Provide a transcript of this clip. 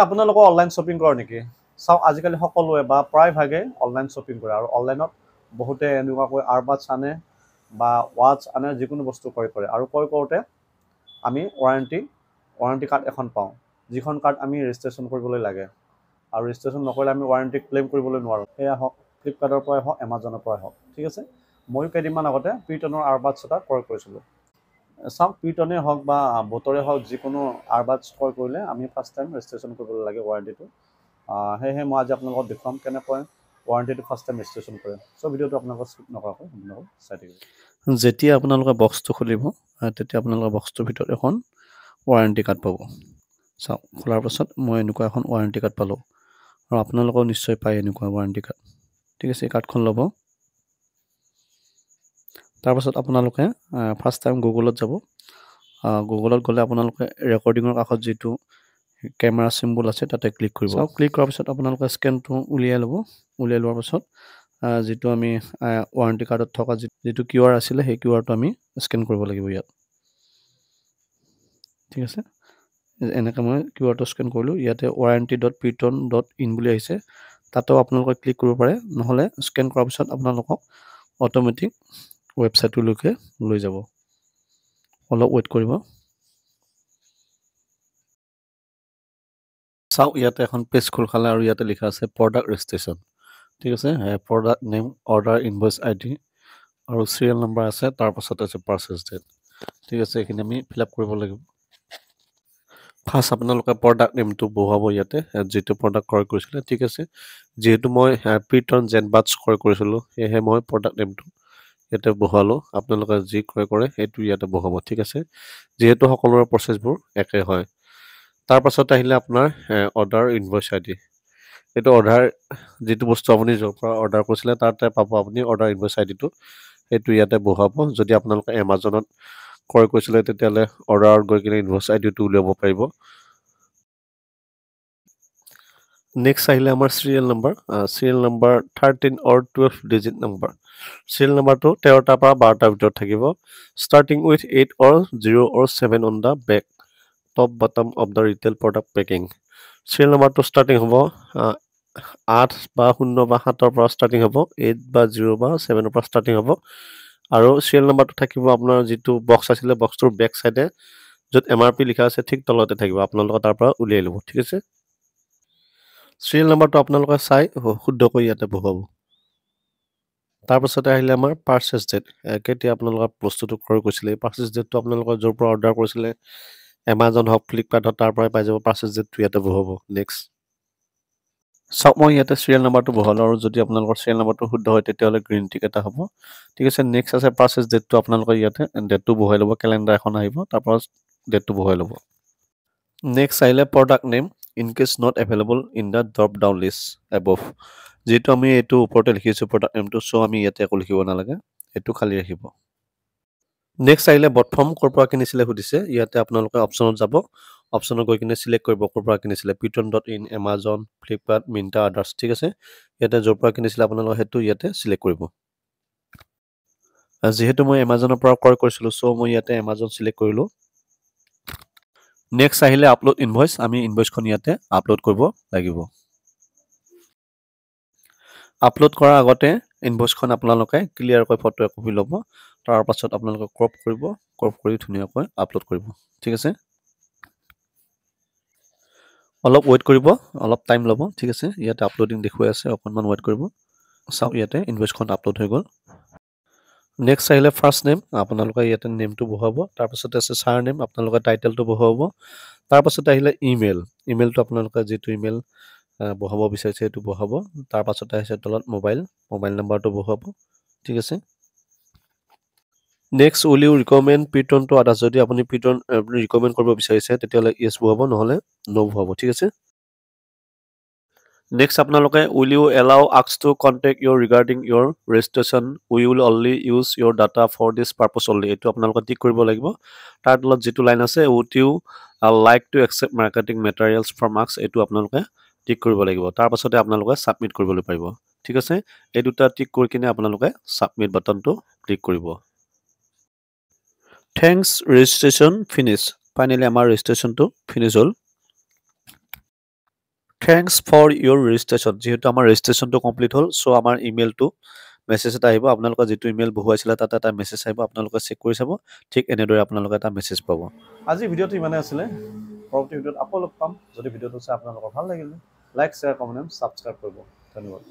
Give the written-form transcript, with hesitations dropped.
আপোনালোকে online shopping কৰে নেকি চাওক আজিকালি সকলোৱে বা প্ৰায় ভাগে অনলাইন শ্বপিং কৰে আৰু অনলাইনত বহুতে এনেকুৱাকৈ আৰবাছ আনে বা ৱাটছ আনে যিকোনো বস্তু ক্ৰয় কৰে আৰু ক্ৰয় কৰোঁতে আমি ৱাৰেণ্টি কাৰ্ড এখন পাওঁ যিখন কাৰ্ড আমি ৰেজিষ্ট্ৰেশ্যন কৰিবলৈ লাগে আৰু ৰেজিষ্ট্ৰেশ্যন নকৰিলে আমি ৱাৰেণ্টি ক্লেইম কৰিবলৈ নোৱাৰোঁ সেয়া হওক ফ্লিপকাৰ্টৰ পৰাই হওক এমাজনৰ পৰাই হওক ঠিক আছে ময়ো কেইদিনমান আগতে পিটনৰ আৰবাছ এটা ক্ৰয় কৰিছিলোঁ চাওক পিটনেই হওক বা বটৰে হওক যিকোনো আৰবাছ ক্ৰয় কৰিলে আমি ফাৰ্ষ্ট টাইম ৰেজিষ্ট্ৰেশ্যন কৰিবলৈ লাগে ৱাৰেণ্টিটো সেয়েহে মই আজি আপোনালোকক দেখুৱাম কেনেকৈ ৱাৰেণ্টিটো ফাৰ্ষ্ট টাইম ৰেজিষ্ট্ৰেশ্যন কৰে চ' ভিডিঅ'টো আপোনালোকক স্কিপ নকৰাকৈ আপোনালোকক চাই থাকিব যেতিয়া আপোনালোকে বক্সটো খুলিব তেতিয়া আপোনালোকে বক্সটোৰ ভিতৰত এখন ৱাৰেণ্টি কাৰ্ড পাব চাওক খোলাৰ পাছত মই এনেকুৱা এখন ৱাৰেণ্টি কাৰ্ড পালোঁ আৰু আপোনালোকেও নিশ্চয় পায় এনেকুৱা ৱাৰেণ্টি কাৰ্ড ঠিক আছে এই কাৰ্ডখন ল'ব তাৰপাছত আপোনালোকে ফাৰ্ষ্ট টাইম গুগলত যাব গুগলত গ'লে আপোনালোকে ৰেকৰ্ডিঙৰ কাষত যিটো কেমেৰা চিম্বল আছে তাতে ক্লিক কৰিব ক্লিক কৰাৰ পিছত আপোনালোকে স্কেনটো উলিয়াই ল'ব উলিয়াই লোৱাৰ পাছত যিটো আমি ৱাৰেণ্টি কাৰ্ডত থকা যিটো QR আছিলে সেই QRটো আমি স্কেন কৰিব লাগিব ইয়াত ঠিক আছে এনেকৈ মই QRটো স্কেন কৰিলোঁ ইয়াতে warranty.piton.in বুলি আহিছে তাতেও আপোনালোকে ক্লিক কৰিব পাৰে নহ'লে স্কেন কৰাৰ পিছত আপোনালোকক অট'মেটিক ৱেবছাইটটোলৈকে লৈ যাব অলপ ৱেইট কৰিব চাওক ইয়াতে এখন পেজ খোল খালে আৰু ইয়াতে লিখা আছে প্ৰডাক্ট ৰেজিষ্ট্ৰেশ্যন ঠিক আছে product name order invoice ID আৰু চিৰিয়েল নম্বৰ আছে তাৰপাছত আছে পাৰ্চেছ ডেট ঠিক আছে এইখিনি আমি ফিল আপ কৰিব লাগিব ফাৰ্ষ্ট আপোনালোকে প্ৰডাক্ট নেমটো বহুৱাব ইয়াতে যিটো প্ৰডাক্ট ক্ৰয় কৰিছিলে ঠিক আছে যিহেতু মই পিটন জেনবাটছ ক্ৰয় কৰিছিলোঁ সেয়েহে মই প্ৰডাক্ট নেমটো ইয়াতে বহুৱালোঁ আপোনালোকে যি ক্ৰয় কৰে সেইটো ইয়াতে বহুৱাব ঠিক আছে যিহেতু সকলোৰে প্ৰচেছবোৰ একে হয় তাৰপাছত আহিলে আপোনাৰ অৰ্ডাৰ ইনভইচ ID এইটো অৰ্ডাৰ যিটো বস্তু আপুনি য'ৰ পৰা অৰ্ডাৰ কৰিছিলে তাতে পাব আপুনি অৰ্ডাৰ ইনভইচ IDটো সেইটো ইয়াতে বহুৱাব যদি আপোনালোকে এমাজনত ক্ৰয় কৰিছিলে তেতিয়াহ'লে অৰ্ডাৰত গৈ কিনে ইনভইচ IDটো উলিয়াব পাৰিব নেক্সট আহিলে আমাৰ serial number 13 or 12 digit number serial নম্বৰটো 13টাৰ পৰা 12টাৰ ভিতৰত থাকিব starting with 8 or 0 or 7 on the back top bottom of the retail product packing serial নম্বৰটো ষ্টাৰ্টিং হ'ব 8 বা 0 বা 7ৰ পৰা ষ্টাৰ্টিং হ'ব 8 বা 0 বা 7ৰ পৰা ষ্টাৰ্টিং হ'ব আৰু চিৰিয়েল নম্বৰটো থাকিব আপোনাৰ যিটো বক্স আছিলে বক্সটোৰ বেক চাইডে য'ত MRP লিখা আছে ঠিক তলতে থাকিব আপোনালোকে তাৰ পৰা উলিয়াই ল'ব ঠিক আছে চিৰিয়েল নম্বৰটো আপোনালোকে চাই শুদ্ধকৈ ইয়াতে বহুৱাব তাৰপাছতে আহিলে আমাৰ পাৰ্চেছ ডেট কেতিয়া আপোনালোকে বস্তুটো ক্ৰয় কৰিছিলে এই পাৰ্চেছ ডেটটো আপোনালোকে য'ৰ পৰা অৰ্ডাৰ কৰিছিলে এমাজন হওক ফ্লিপকাৰ্ট হওক তাৰ পৰাই পাই যাব পাৰ্চেছ ডেটটো ইয়াতে বহুৱাব নেক্সট চাওক মই ইয়াতে চিৰিয়েল নম্বৰটো বহালোঁ আৰু যদি আপোনালোকৰ চিৰিয়েল নম্বৰটো শুদ্ধ হয় তেতিয়াহ'লে গ্ৰীণ টিক এটা হ'ব ঠিক আছে নেক্সট আছে পাৰ্চেছ ডেটটো আপোনালোকে ইয়াতে ডেটটো বহুৱাই ল'ব কেলেণ্ডাৰ এখন আহিব তাৰপৰা ডেটটো বহুৱাই ল'ব নেক্সট আহিলে product name in case not available in the drop down list above যিহেতু আমি এইটো ওপৰতে লিখিছোঁ প্ৰডাক্ট নেমটো চ' আমি ইয়াতে একো লিখিব নালাগে এইটো খালী ৰাখিব নেক্সট আহিলে বটফৰ্ম ক'ৰ পৰা কিনিছিলে সুধিছে ইয়াতে আপোনালোকে অপশ্যনত যাব অপশ্যনত গৈ কিনে চিলেক্ট কৰিব ক'ৰ পৰা কিনিছিলে piton.in Amazon Flipkart Myntra others ঠিক আছে ইয়াতে য'ৰ পৰা কিনিছিলে আপোনালোকে সেইটো ইয়াতে চিলেক্ট কৰিব যিহেতু মই এমাজনৰ পৰা ক্ৰয় কৰিছিলোঁ চ' মই ইয়াতে এমাজন চিলেক্ট কৰিলোঁ নেক্সট আহিলে আপলোড ইনভইচ আমি ইনভইচখন ইয়াতে আপলোড কৰিব লাগিব আপলোড কৰাৰ আগতে ইনভইচখন আপোনালোকে ক্লিয়াৰকৈ ফটো একপি ল'ব তাৰ পাছত আপোনালোকে ক্ৰপ কৰি ধুনীয়াকৈ আপলোড কৰিব ঠিক আছে অলপ ৱেইট কৰিব অলপ টাইম ল'ব ঠিক আছে ইয়াতে আপলোডিং দেখুৱাই আছে অকণমান ৱেইট কৰিব চাওক ইয়াতে ইনভইচখন আপলোড হৈ গ'ল নেক্সট আহিলে ফাৰ্ষ্ট নেম আপোনালোকে ইয়াতে নেমটো বহুৱাব তাৰপাছতে আছে ছাৰ নেম আপোনালোকে টাইটেলটো বহুৱাব তাৰপাছতে আহিলে ইমেইলটো আপোনালোকে যিটো ইমেইল বহুৱাব বিচাৰিছে সেইটো বহুৱাব তাৰপাছতে আহিছে তলত মোবাইল নম্বৰটো বহুৱাব ঠিক আছে নেক্সট উইল ইউ ৰিকমেণ্ড পিটন টু আদাৰ্ছ যদি আপুনি পিটন ৰিকমেণ্ড কৰিব বিচাৰিছে তেতিয়াহ'লে য়েছ বহুৱাব নহ'লে ন' বহুৱাব ঠিক আছে নেক্সট আপোনালোকে will you allow us to contact you regarding your registration we will only use your data for this purpose only এইটো আপোনালোকে টিক কৰিব লাগিব তাৰ তলত যিটো লাইন আছে would you like to accept marketing materials from us এইটো আপোনালোকে টিক কৰিব লাগিব তাৰপাছতে আপোনালোকে ছাবমিট কৰিবলৈ পাৰিব ঠিক আছে এই দুটা টিক কৰি কিনে আপোনালোকে ছাবমিট বাটনটো ক্লিক কৰিব থেংকছ ৰেজিষ্ট্ৰেশ্যন ফিনিছ ফাইনেলি আমাৰ ৰেজিষ্ট্ৰেশ্যনটো ফিনিছ হ'ল থেংকছ ফৰ ইয়ৰ ৰেজিষ্ট্ৰেশ্যন যিহেতু আমাৰ ৰেজিষ্ট্ৰেশ্যনটো কমপ্লিট হ'ল চ' আমাৰ ইমেইলটো মেছেজ এটা আহিব আপোনালোকৰ যিটো ইমেইল বহুৱাইছিলে তাতে এটা মেছেজ আহিব আপোনালোকে চেক কৰি চাব ঠিক এনেদৰে আপোনালোকে এটা মেছেজ পাব আজি ভিডিঅ'টো ইমানে আছিলে পৰৱৰ্তী ভিডিঅ'ত আকৌ লগ পাম যদি ভিডিঅ'টো চাই আপোনালোকৰ ভাল লাগিলে লাইক শ্বেয়াৰ কমেণ্ট ছাবস্ক্ৰাইব কৰিব ধন্যবাদ